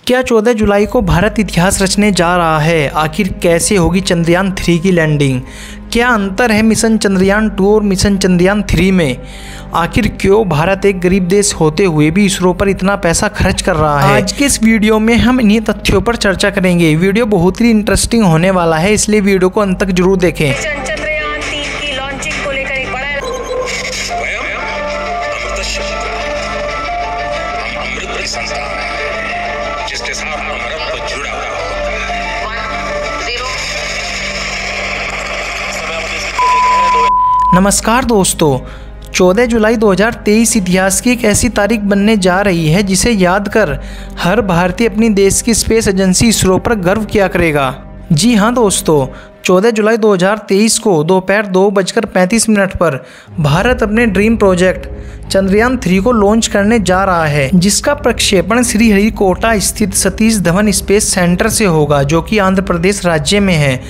क्या 14 जुलाई को भारत इतिहास रचने जा रहा है? आखिर कैसे होगी चंद्रयान 3 की लैंडिंग? क्या अंतर है मिशन चंद्रयान 2 और मिशन चंद्रयान 3 में? आखिर क्यों भारत एक गरीब देश होते हुए भी इसरो पर इतना पैसा खर्च कर रहा है? आज के इस वीडियो में हम इन्हीं तथ्यों पर चर्चा करेंगे। वीडियो बहुत ही इंटरेस्टिंग होने वाला है, इसलिए वीडियो को अंत तक जरूर देखें। चंद्रयान 3 की लॉन्चिंग को लेकर एक बड़ा जिसके साथ अमृत जुड़ा हुआ नमस्कार दोस्तों, 14 जुलाई 2023 इतिहास की एक ऐसी तारीख बनने जा रही है जिसे याद कर हर भारतीय अपनी देश की स्पेस एजेंसी इसरो पर गर्व किया करेगा। जी हाँ दोस्तों, 14 जुलाई 2023 को दोपहर 2:35 पर भारत अपने ड्रीम प्रोजेक्ट चंद्रयान 3 को लॉन्च करने जा रहा है, जिसका प्रक्षेपण श्रीहरिकोटा स्थित सतीश धवन स्पेस सेंटर से होगा, जो कि आंध्र प्रदेश राज्य में है।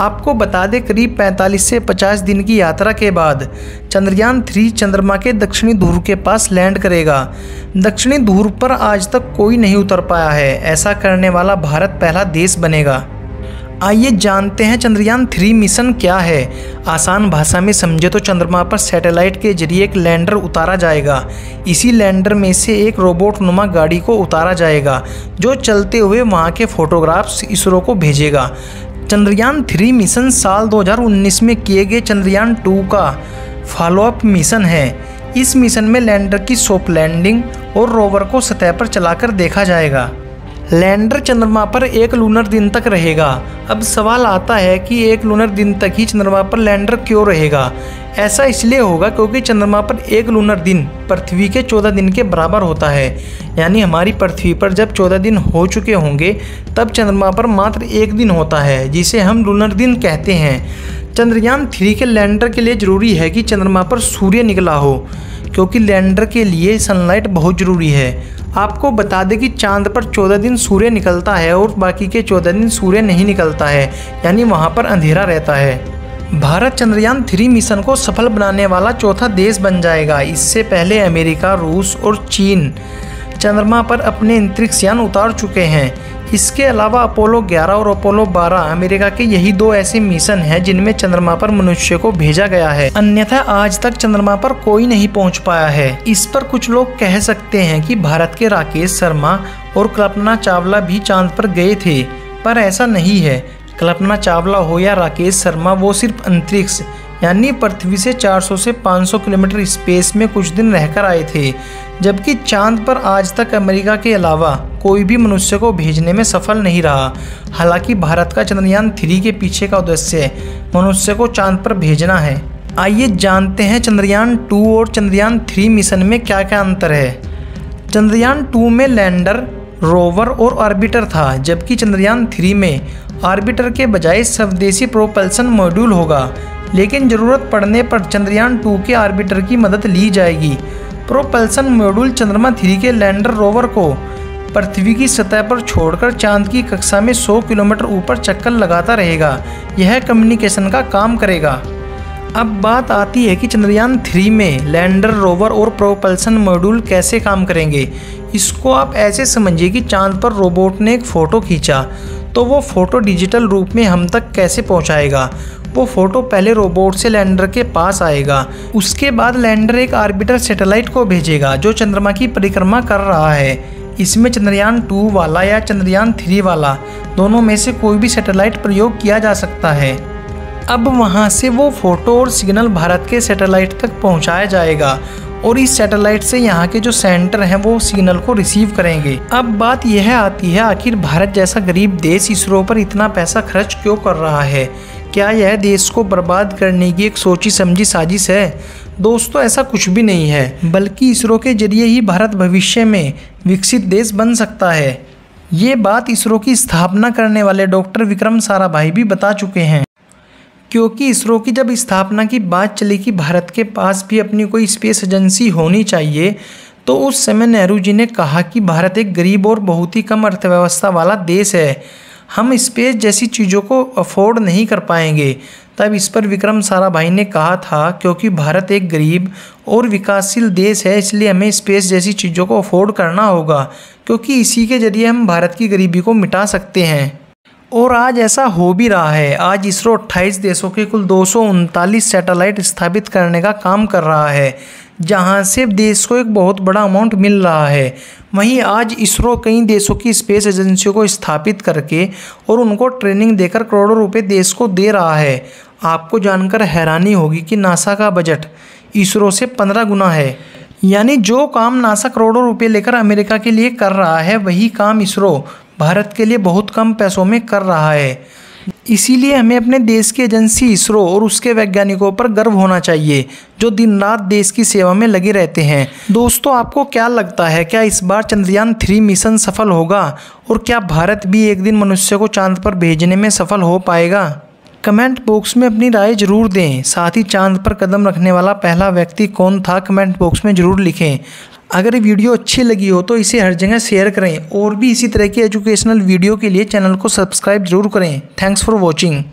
आपको बता दें, करीब 45 से 50 दिन की यात्रा के बाद चंद्रयान 3 चंद्रमा के दक्षिणी ध्रुव के पास लैंड करेगा। दक्षिणी ध्रुव पर आज तक कोई नहीं उतर पाया है। ऐसा करने वाला भारत पहला देश बनेगा। आइए जानते हैं चंद्रयान 3 मिशन क्या है। आसान भाषा में समझे तो चंद्रमा पर सैटेलाइट के जरिए एक लैंडर उतारा जाएगा। इसी लैंडर में से एक रोबोट नुमा गाड़ी को उतारा जाएगा, जो चलते हुए वहां के फोटोग्राफ्स इसरो को भेजेगा। चंद्रयान 3 मिशन साल 2019 में किए गए चंद्रयान 2 का फॉलोअप मिशन है। इस मिशन में लैंडर की सॉफ्ट लैंडिंग और रोवर को सतह पर चलाकर देखा जाएगा। लैंडर चंद्रमा पर एक लूनर दिन तक रहेगा। अब सवाल आता है कि एक लूनर दिन तक ही चंद्रमा पर लैंडर क्यों रहेगा? ऐसा इसलिए होगा क्योंकि चंद्रमा पर एक लूनर दिन पृथ्वी के 14 दिन के बराबर होता है। यानी हमारी पृथ्वी पर जब 14 दिन हो चुके होंगे, तब चंद्रमा पर मात्र एक दिन होता है, जिसे हम लूनर दिन कहते हैं। चंद्रयान 3 के लैंडर के लिए ज़रूरी है कि चंद्रमा पर सूर्य निकला हो, क्योंकि लैंडर के लिए सनलाइट बहुत ज़रूरी है। आपको बता दें कि चांद पर 14 दिन सूर्य निकलता है और बाकी के 14 दिन सूर्य नहीं निकलता है, यानी वहाँ पर अंधेरा रहता है। भारत चंद्रयान 3 मिशन को सफल बनाने वाला चौथा देश बन जाएगा। इससे पहले अमेरिका, रूस और चीन चंद्रमा पर अपने अंतरिक्ष यान उतार चुके हैं। इसके अलावा अपोलो 11 और अपोलो 12 अमेरिका के यही दो ऐसे मिशन हैं जिनमें चंद्रमा पर मनुष्य को भेजा गया है। अन्यथा आज तक चंद्रमा पर कोई नहीं पहुंच पाया है। इस पर कुछ लोग कह सकते हैं कि भारत के राकेश शर्मा और कल्पना चावला भी चांद पर गए थे, पर ऐसा नहीं है। कल्पना चावला हो या राकेश शर्मा, वो सिर्फ अंतरिक्ष यानी पृथ्वी से 400 से 500 किलोमीटर स्पेस में कुछ दिन रहकर आए थे, जबकि चांद पर आज तक अमेरिका के अलावा कोई भी मनुष्य को भेजने में सफल नहीं रहा। हालांकि भारत का चंद्रयान 3 के पीछे का उद्देश्य मनुष्य को चांद पर भेजना है। आइए जानते हैं चंद्रयान 2 और चंद्रयान 3 मिशन में क्या क्या अंतर है। चंद्रयान 2 में लैंडर, रोवर और ऑर्बिटर था, जबकि चंद्रयान 3 में ऑर्बिटर के बजाय स्वदेशी प्रोपल्सन मॉड्यूल होगा। लेकिन ज़रूरत पड़ने पर चंद्रयान 2 के ऑर्बिटर की मदद ली जाएगी। प्रोपल्सन मॉड्यूल चंद्रमा 3 के लैंडर रोवर को पृथ्वी की सतह पर छोड़कर चांद की कक्षा में 100 किलोमीटर ऊपर चक्कर लगाता रहेगा। यह कम्युनिकेशन का काम करेगा। अब बात आती है कि चंद्रयान 3 में लैंडर, रोवर और प्रोपल्सन मॉड्यूल कैसे काम करेंगे। इसको आप ऐसे समझिए कि चांद पर रोबोट ने एक फ़ोटो खींचा, तो वो फ़ोटो डिजिटल रूप में हम तक कैसे पहुंचाएगा? वो फ़ोटो पहले रोबोट से लैंडर के पास आएगा। उसके बाद लैंडर एक ऑर्बिटर सैटेलाइट को भेजेगा जो चंद्रमा की परिक्रमा कर रहा है। इसमें चंद्रयान 2 वाला या चंद्रयान 3 वाला, दोनों में से कोई भी सैटेलाइट प्रयोग किया जा सकता है। अब वहाँ से वो फ़ोटो और सिग्नल भारत के सैटेलाइट तक पहुँचाया जाएगा और इस सैटेलाइट से यहाँ के जो सेंटर हैं वो सिग्नल को रिसीव करेंगे। अब बात यह आती है, आखिर भारत जैसा गरीब देश इसरो पर इतना पैसा खर्च क्यों कर रहा है? क्या यह देश को बर्बाद करने की एक सोची समझी साजिश है? दोस्तों, ऐसा कुछ भी नहीं है, बल्कि इसरो के जरिए ही भारत भविष्य में विकसित देश बन सकता है। ये बात इसरो की स्थापना करने वाले डॉक्टर विक्रम साराभाई भी बता चुके हैं। क्योंकि इसरो की जब स्थापना की बात चली कि भारत के पास भी अपनी कोई स्पेस एजेंसी होनी चाहिए, तो उस समय नेहरू जी ने कहा कि भारत एक गरीब और बहुत ही कम अर्थव्यवस्था वाला देश है, हम स्पेस जैसी चीज़ों को अफोर्ड नहीं कर पाएंगे। तब इस पर विक्रम साराभाई ने कहा था, क्योंकि भारत एक गरीब और विकासशील देश है, इसलिए हमें स्पेस जैसी चीज़ों को अफोर्ड करना होगा, क्योंकि इसी के जरिए हम भारत की गरीबी को मिटा सकते हैं। और आज ऐसा हो भी रहा है। आज इसरो 28 देशों के कुल 239 सैटेलाइट स्थापित करने का काम कर रहा है, जहां से देश को एक बहुत बड़ा अमाउंट मिल रहा है। वहीं आज इसरो कई देशों की स्पेस एजेंसियों को स्थापित करके और उनको ट्रेनिंग देकर करोड़ों रुपए देश को दे रहा है। आपको जानकर हैरानी होगी कि नासा का बजट इसरो से 15 गुना है। यानी जो काम नासा करोड़ों रुपए लेकर अमेरिका के लिए कर रहा है, वही काम इसरो भारत के लिए बहुत कम पैसों में कर रहा है। इसीलिए हमें अपने देश की एजेंसी इसरो और उसके वैज्ञानिकों पर गर्व होना चाहिए, जो दिन रात देश की सेवा में लगे रहते हैं। दोस्तों, आपको क्या लगता है, क्या इस बार चंद्रयान 3 मिशन सफल होगा और क्या भारत भी एक दिन मनुष्य को चांद पर भेजने में सफल हो पाएगा? कमेंट बॉक्स में अपनी राय जरूर दें। साथ ही चांद पर कदम रखने वाला पहला व्यक्ति कौन था, कमेंट बॉक्स में जरूर लिखें। अगर वीडियो अच्छी लगी हो तो इसे हर जगह शेयर करें और भी इसी तरह की एजुकेशनल वीडियो के लिए चैनल को सब्सक्राइब जरूर करें। Thanks for watching.